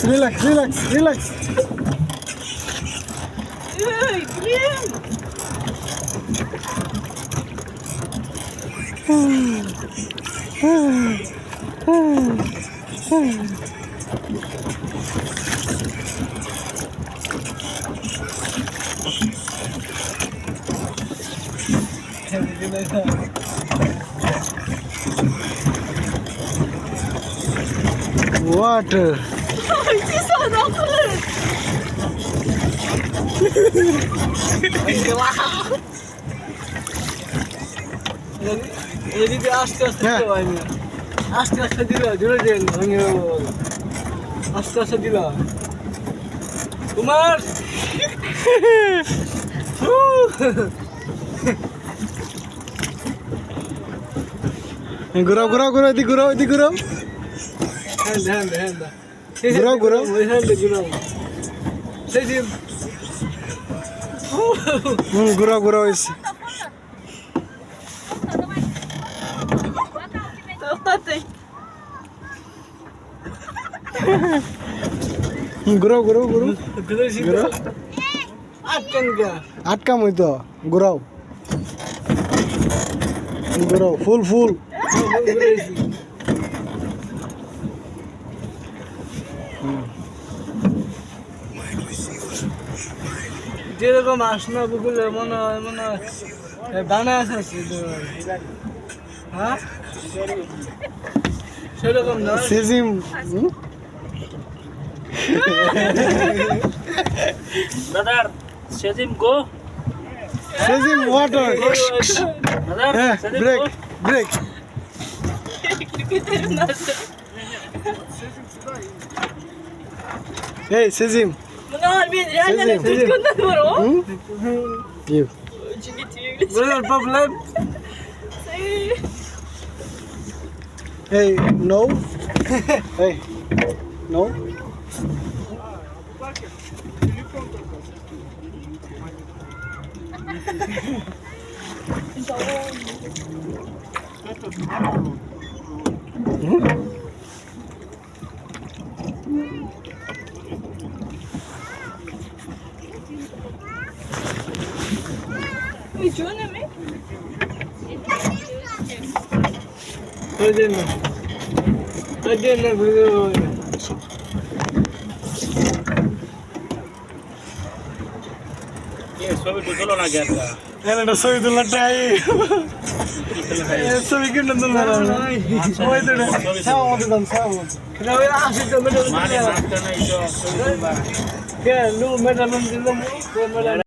Relax, relax, relax. Hey, Glenn! Water. Ay, sana ako lang! এদিকে আস্তে আস্তে হ্যাঁ। দিল আমি আস্তে আস্তে দিল জোরে দেন আমি আস্তে আস্তে দিল তোমার ঘুরাও ঘুরাও ঘুরাও এদিকে ঘুরাও এদিকে ঘুরাও হ্যাঁ হ্যাঁ হ্যাঁ ঘুরাও ঘুরাও হ্যাঁ ঘুরাও সেই যে ঘুরাও ঘুরাও এসে ঘুরাও ঘুরাও ঘুরাও ঘুরাও আটকান গা আটকাম হইতো ঘুরাও ঘুরাও ফুল ফুল যেরকম আসনা বুকুলে মনে হয় দানা আছে হ্যাঁ সেরকম না সিজিম Brother, Shazim, go. সিজিম ওয়াটার Brother, হ্যাঁ Shazim, ব্রেক go. ব্রেক এই সিজিম you problem Hey, no. Hey, no. ছবি তুলো না গ্যাস এটা ছবি তোলার টাই ছবি কিনে তোলার সময় তো ছাও আমাদের দাম ছাও মানে মাস্টার নাই তো ছবি তুলবা কে লু মেডাম দিলাম